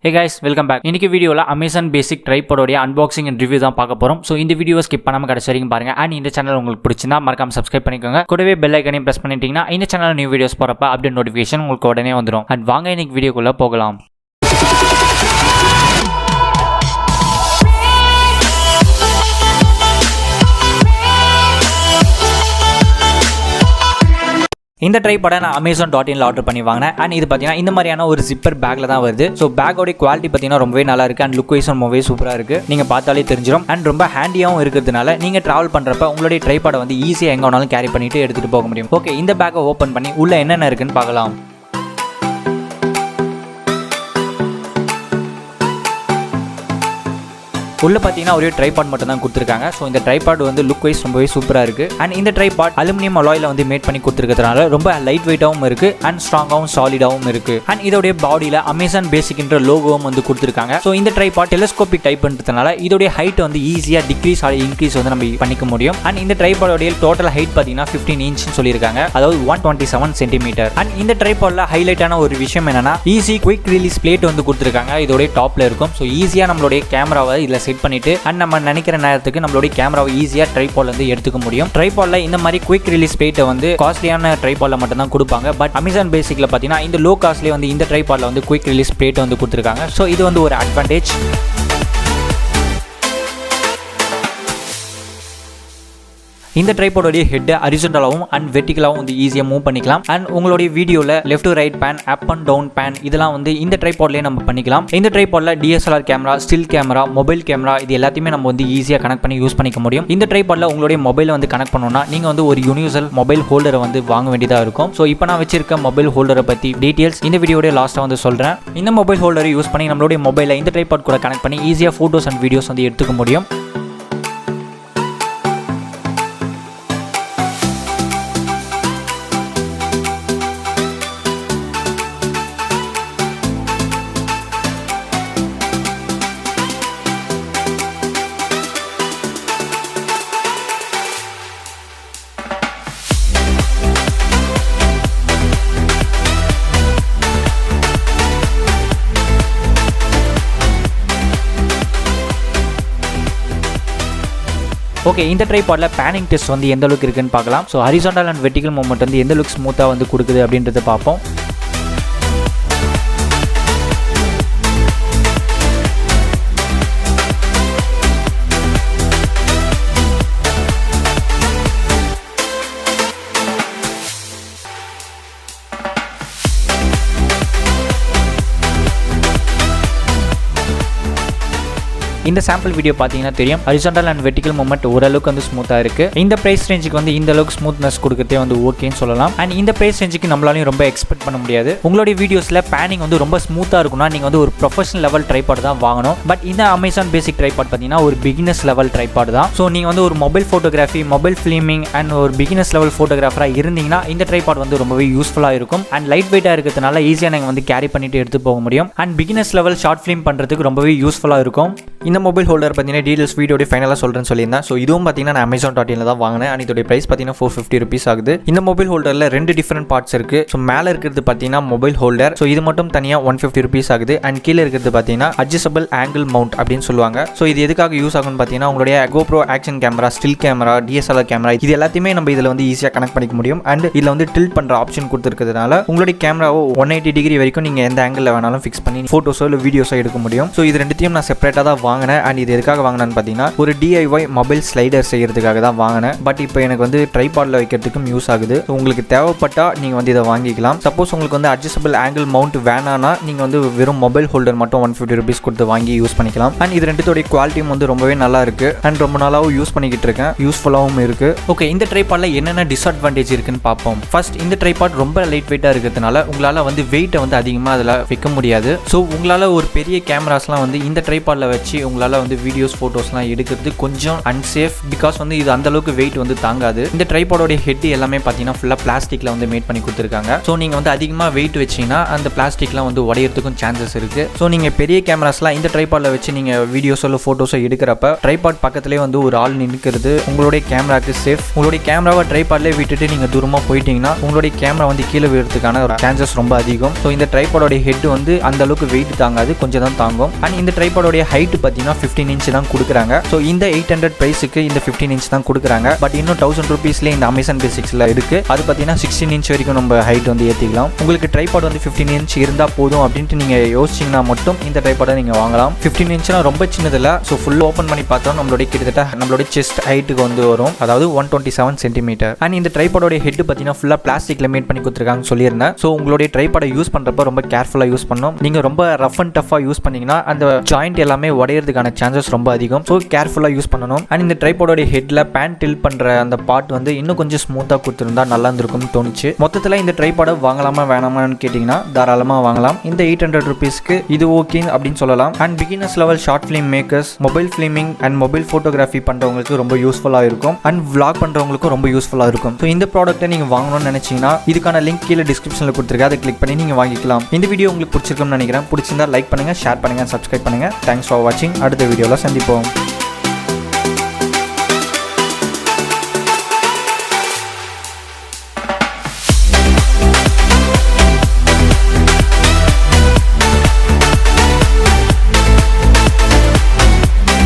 Hey guys, welcome back. இன்னைக்கு வீடியோல Amazon Basic Tripod உடைய unboxing and review தான் பார்க்க போறோம். So இந்த வீடியோ ஸ்கிப் பண்ணாம கடைசி வரைக்கும் பாருங்க. and இந்த சேனல் உங்களுக்கு பிடிச்சிருந்தா மறக்காம subscribe பண்ணிக்கோங்க. கூடவே bell icon-ஐயும் press பண்ணிட்டீங்கன்னா இந்த சேனல்ல நியூ வீடியோஸ் போறப்ப அப்டேட் நோட்டிஃபிகேஷன் உங்களுக்கு உடனே வந்துரும். and வாங்க இன்னைக்கு வீடியோக்குள்ள போகலாம். இந்த ட்ரைபாடை நான் Amazon.in ஆர்டர் பண்ணி வாங்கினேன். அண்ட் இது பார்த்தீங்கன்னா இந்த மாதிரியான ஒரு ஜிப்பர் பேக்கில் தான் வருது. ஸோ பேக்கோடைய குவாலிட்டி பார்த்தீங்கன்னா ரொம்பவே நல்லா இருக்குது. அண்ட் லுக் வைஸ் ரொம்பவே சூப்பராக இருக்குது. நீங்கள் பார்த்தாலே தெரிஞ்சிடும். அண்ட் ரொம்ப ஹேண்டியாகவும் இருக்கிறதுனால நீங்கள் ட்ராவல் பண்ணுறப்ப உங்களுடைய ட்ரைபாடை வந்து ஈஸியாக எங்கே வேணாலும் கேரி பண்ணிட்டு எடுத்துகிட்டு போக முடியும். ஓகே, இந்த பேக்கை ஓப்பன் பண்ணி உள்ள என்னென்ன இருக்குன்னு பார்க்கலாம். உள்ள பார்த்தீங்கன்னா ஒரே ட்ரைபாட் மட்டும் தான் கொடுத்துருக்காங்க. ஸோ இந்த ட்ரைபாட் வந்து லுக் வைஸ் ரொம்பவே சூப்பராக இருக்குது. அண்ட் இந்த ட்ரைபாட் அலுமினியம் அலாயில் வந்து மேட் பண்ணி கொடுத்துருக்கிறதுனால ரொம்ப லைட் வெயிட்டாகவும் இருக்குது அண்ட் ஸ்ட்ராங்காகவும் சாலிடாகவும் இருக்குது. அண்ட் இதோடைய பாடியில் Amazon Basicன்ற லோகோவும் வந்து கொடுத்துருக்காங்க. ஸோ இந்த ட்ரைபாட் டெலிஸ்கோபிக் டைப்ன்றதுனால இதோடைய ஹைட் வந்து ஈஸியாக டிக்ரீஸ் ஆகி இன்க்ரீஸ் வந்து நம்ம பண்ணிக்க முடியும். அண்ட் இந்த ட்ரைபாடோடைய டோட்டல் ஹைட் பார்த்தீங்கன்னா 15 இன்ச்னு சொல்லியிருக்காங்க, அதாவது 127 சென்டிமீட்டர். அண்ட் இந்த ட்ரைபாடில் ஹைலைட்டான ஒரு விஷயம் என்னன்னா ஈஸி குயிக் ரிலீஸ் பிளேட் வந்து கொடுத்துருக்காங்க. இதோடைய டாப்ல இருக்கும். ஸோ ஈஸியாக நம்மளுடைய கேமராவை இதில் செட் பண்ணிட்டு அண்ட் நம்ம நினைக்கிற நேரத்துக்கு நம்மளுடைய கேமராவை ஈஸியா ட்ரைபாட்ல இருந்து எடுத்துக்க முடியும். ட்ரைபாட்ல இந்த மாதிரி குயிக் ரிலீஸ் பிளேட்டை வந்து காஸ்ட்லியான ட்ரைபாட்ல மட்டும் தான் கொடுப்பாங்க. பட் Amazon Basicல பாத்தீங்கன்னா இந்த லோ காஸ்ட்லயே வந்து இந்த ட்ரைபாட்ல வந்து குயிக் ரிலீஸ் பிளேட் வந்து கொடுத்துருக்காங்க. ஸோ இது வந்து ஒரு அட்வான்டேஜ். இந்த ட்ரைபாடோடைய ஹெட் ஹரிசாண்டலாவும் அண்ட் வெர்டிகலாவும் வந்து ஈஸியாக மூவ் பண்ணிக்கலாம். அண்ட் உங்களுடைய வீடியோவில் left to right pan, up and down pan இதெல்லாம் வந்து இந்த ட்ரைபாட்லேயே நம்ம பண்ணிக்கலாம். இந்த ட்ரைபாட்ல DSLR camera, still camera, mobile camera இது எல்லாத்தையுமே நம்ம வந்து ஈஸியாக கனெக்ட் பண்ணி யூஸ் பண்ணிக்க முடியும். இந்த ட்ரைபாட்ல உங்களுடைய மொபைலை வந்து கனெக்ட் பண்ணணும்னா நீங்கள் வந்து ஒரு யூனிவர்சல் மொபைல் ஹோல்டரை வந்து வாங்க வேண்டியதாக இருக்கும். ஸோ இப்போ நான் வச்சிருக்க மொபைல் ஹோல்டரை பற்றி டீட்டெயில்ஸ் இந்த வீடியோட லாஸ்ட்டாக வந்து சொல்கிறேன். இந்த மொபைல் ஹோல்டரை யூஸ் பண்ணி நம்மளுடைய மொபைலை இந்த ட்ரைபாட் கூட கனெக்ட் பண்ணி ஈஸியாக ஃபோட்டோஸ் அண்ட் வீடியோஸ் வந்து எடுத்துக்க முடியும். ஓகே, இந்த ட்ரைபாட்ல பேனிங் டெஸ்ட் வந்து எந்த அளவுக்கு இருக்குன்னு பார்க்கலாம். So horizontal and vertical movement வந்து எந்த அளவுக்கு ஸ்மூத்தாக வந்து கொடுக்குது அப்படின்றத பார்ப்போம். இந்த சாம்பிள் வீடியோ பார்த்தீங்கன்னா தெரியும், ஹரிசாண்டல் அண்ட் வெர்டிகல் மூவ்மெண்ட் ஓரளவுக்கு வந்து ஸ்மூத்தாக இருக்கு. இந்த பிரைஸ் ரேஞ்சுக்கு வந்து இந்த அளவுக்கு ஸ்மூத்னஸ் கொடுக்கறதே வந்து ஓகேன்னு சொல்லலாம். அண்ட் இந்த பிரைஸ் ரேஞ்சுக்கு நம்மளாலையும் ரொம்ப எக்ஸ்பெக்ட் பண்ண முடியாது. உங்களுடைய வீடியோஸ்ல பேனிங் வந்து ரொம்ப ஸ்மூத்தாக இருக்கும்னா நீங்க வந்து ஒரு ப்ரொஃபஷனல் லெவல் ட்ரைபாட் தான் வாங்கணும். பட் இந்த Amazon Basic ட்ரைபாட் பார்த்தீங்கன்னா ஒரு பிகினர்ஸ் லெவல் ட்ரைபாட் தான். ஸோ நீங்க வந்து ஒரு mobile photography, mobile filming and ஒரு பிகினர்ஸ் லெவல் ஃபோட்டோகிராஃபராக இருந்தீங்கன்னா இந்த ட்ரைபாட் வந்து ரொம்பவே யூஸ்ஃபுல்லாக இருக்கும். அண்ட் லைட் வெயிட்டாக இருக்கிறதுனால ஈஸியாக நீங்கள் வந்து கேரி பண்ணிட்டு எடுத்து போக முடியும். And beginners level short film பண்ணுறதுக்கு ரொம்பவே யூஸ்ஃபுல்லாக இருக்கும். இந்த மொபைல் ஹோல்டர் பார்த்தீங்கன்னா டீடைல்ஸ் வீடியோட ஃபைனலாக சொல்கிறேன்னு சொல்லியிருந்தேன். ஸோ இதுவும் பார்த்தீங்கன்னா நான் Amazon.in தான் வாங்கினேன். அண்ட் இதோட பிரைஸ் பார்த்தீங்கன்னா 450 rupees ஆகுது. இந்த மொபைல் ஹோல்டரில் 2 டிஃப்ரெண்ட் பார்ட்ஸ் இருக்கு. ஸோ மேலே இருக்கிறது பார்த்தீங்கன்னா மொபைல் ஹோல்டர். ஸோ இது மட்டும் தனியாக 150 rupees ஆகுது. அண்ட் கீழே இருக்கிறது பார்த்தீங்கன்னா அட்ஜஸ்டபிள் ஆங்கிள் மவுண்ட் அப்படின்னு சொல்லுவாங்க. ஸோ இது எதுக்காக யூஸ் ஆகும்னு பார்த்தீங்கன்னா உங்களுடைய GoPro action camera, still camera, DSLR camera இது எல்லாத்தையுமே நம்ம இதில் வந்து ஈஸியாக கனெக்ட் பண்ணிக்க முடியும். அண்ட் இதில் வந்து டில்ட் பண்ணுற ஆப்ஷன் கொடுத்துருக்கிறதுனால உங்களுடைய கேமராவை 180 டிகிரி வரைக்கும் நீங்கள் எந்த ஆங்கிளில் வேணாலும் ஃபிக்ஸ் பண்ணி ஃபோட்டோஸோ இல்லை வீடியோஸோ எடுக்க முடியும். ஸோ இது ரெண்டுத்தையும் நான் செப்பரேட்டாக தான் வாங்கினேன். அண்ட் இது எதுக்காக வாங்கினேன்னு பார்த்தீங்கன்னா ஒரு DIY மொபைல் ஸ்லைடர் செய்யறதுக்காக தான் வாங்கினேன். பட் இப்போ எனக்கு வந்து ட்ரைபாட்ல வைக்கிறதுக்கும் யூஸ் ஆகுது. உங்களுக்கு தேவைப்பட்டா நீங்க வந்து இதை வாங்கிக்கலாம். சப்போஸ் உங்களுக்கு வந்து அட்ஜஸ்டபிள் ஆங்கிள் மவுண்ட் வேணானா நீங்க வந்து வெறும் மொபைல் ஹோல்டர் மட்டும் 150 rupees கொடுத்து வாங்கி யூஸ் பண்ணிக்கலாம். அண்ட் இது ரெண்டுத்தோட குவாலிட்டியும் வந்து ரொம்பவே நல்லா இருக்கு. அண்ட் ரொம்ப நாளாவும் யூஸ் பண்ணிக்கிட்டு இருக்கேன். யூஸ்ஃபுல்லாகவும் இருக்கு. ஓகே, இந்த ட்ரைபாட்ல என்னென்ன டிஸ்அட்வான்டேஜ் இருக்குன்னு பார்ப்போம். ஃபர்ஸ்ட், இந்த ட்ரைபாட் ரொம்ப லைட் வெயிட்டா இருக்கிறதுனால உங்களால வந்து வெயிட்டை வந்து அதிகமாக அதில் வைக்க முடியாது. ஸோ உங்களால ஒரு பெரிய கேமராஸ்லாம் வந்து இந்த ட்ரைபாட்ல வச்சு உங்களால் வந்து வீடியோஸ் ஃபோட்டோஸ்லாம் எடுக்கிறது கொஞ்சம் அன்சேஃப். பிகாஸ் வந்து இது அந்த அளவுக்கு வெயிட் வந்து தாங்காது. இந்த ட்ரைபாடோட ஹெட் எல்லாமே பார்த்தீங்கன்னா ஃபுல்லாக பிளாஸ்டிக்கில் வந்து மேட் பண்ணி கொடுத்துருக்காங்க. ஸோ நீங்கள் வந்து அதிகமாக வெயிட் வச்சிங்கன்னா அந்த பிளாஸ்டிக்லாம் வந்து உடையறதுக்கும் சான்சஸ் இருக்குது. ஸோ நீங்கள் பெரிய கேமராஸ்லாம் இந்த ட்ரைபாடில் வச்சு நீங்கள் வீடியோஸோ இல்லை ஃபோட்டோஸோ எடுக்கிறப்ப ட்ரைபாட் பக்கத்துலேயே வந்து ஒரு ஆள் நிற்கிறது உங்களுடைய கேமராக்கு சேஃப். உங்களுடைய கேமராவை ட்ரைபாட்லேயே விட்டுட்டு நீங்கள் தூரமாக போயிட்டீங்கன்னா உங்களுடைய கேமரா வந்து கீழே விழுறதுக்கான சான்சஸ் ரொம்ப அதிகம். ஸோ இந்த ட்ரைபாடோட ஹெட் வந்து அந்த அளவுக்கு வெயிட் தாங்காது, கொஞ்சம் தான் தாங்கும். அண்ட் இந்த ட்ரைபாடோட ஹைட் பார்த்தீங்கன்னா 15 இன்ச் தான் கொடுக்குறாங்க. ஸோ இந்த 800 பிரைஸுக்கு இந்த 15 இன்ச் தான் கொடுக்குறாங்க. பட் இன்னும் 1000 ரூபீஸ்லேயே இந்த அமேசான் பேசிக்ஸில் இருக்குது. அது பார்த்தீங்கன்னா 16 இன்ச் வரைக்கும் நம்ம ஹைட் வந்து ஏற்றிக்கலாம். உங்களுக்கு ட்ரைபாட் வந்து 15 இன்ச் இருந்தால் போதும் அப்படின்ட்டு நீங்கள் யோசிச்சிங்கன்னா மட்டும் இந்த ட்ரைபாடை நீங்கள் வாங்கலாம். 15 இன்ச்னா ரொம்ப சின்னதில்லை. ஸோ ஃபுல்லாக ஓப்பன் பண்ணி பார்த்தோம் நம்மளுடைய கிட்டத்தட்ட நம்மளுடைய செஸ்ட் ஹைட்டுக்கு வந்து வரும், அதாவது 127 சென்டிமீட்டர். அண்ட் இந்த ட்ரைபாடோட ஹெட் பார்த்தீங்கன்னா ஃபுல்லாக பிளாஸ்டிக்கில் மேட் பண்ணி கொடுத்துருக்காங்க சொல்லியிருந்தேன். ஸோ உங்களுடைய ட்ரைபாடை யூஸ் பண்ணுறப்ப ரொம்ப கேர்ஃபுல்லாக யூஸ் பண்ணணும். நீங்கள் ரொம்ப ரஃப் அண்ட் டஃபாக யூஸ் பண்ணிங்கன்னா அந்த ஜாயிண்ட் எல்லாமே உடையிறதுக்கான சான்சஸ் ரொம்ப அதிகம். ஸோ கேர்ஃபுல்லாக யூஸ் பண்ணணும். அண்ட் இந்த ட்ரைபாடோட ஹெட்டில் பேன் டில் பண்ணுற அந்த பார்ட் வந்து இன்னும் கொஞ்சம் ஸ்மூத்தாக கொடுத்துருந்தா நல்லா இருந்திருக்கும்னு தோணுச்சு. மொத்தத்தில் இந்த ட்ரைபாடை வாங்கலாமா வேணாமான்னு கேட்டிங்கன்னா தாராளமாக வாங்கலாம். இந்த 800 ரூபீஸ்க்கு இது ஓகே அப்படின்னு சொல்லலாம். And beginners level short film makers, mobile filming and mobile photography பண்ணுறவங்களுக்கு ரொம்ப யூஸ்ஃபுல்லாக இருக்கும். அண்ட் vlog பண்ணுறவங்களுக்கும் ரொம்ப யூஸ்ஃபுல்லாக இருக்கும். ஸோ இந்த ப்ராடக்ட்டை நீங்கள் வாங்கணும்னு நினச்சிங்கன்னா இதுக்கான லிங்க் கீழே டிஸ்கிரிப்ஷனில் கொடுத்துருக்கேன். அதை கிளிக் பண்ணி நீங்கள் வாங்கிக்கலாம். இந்த வீடியோ உங்களுக்கு பிடிச்சிருக்கும்னு நினைக்கிறேன். பிடிச்சிருந்தா லைக் பண்ணுங்கள், ஷேர் பண்ணுங்கள், சப்ஸ்கிரைப் பண்ணுங்கள். தேங்க்ஸ் ஃபார் வாட்சிங். அடுத்த வீடியோவில் சந்திப்போம்.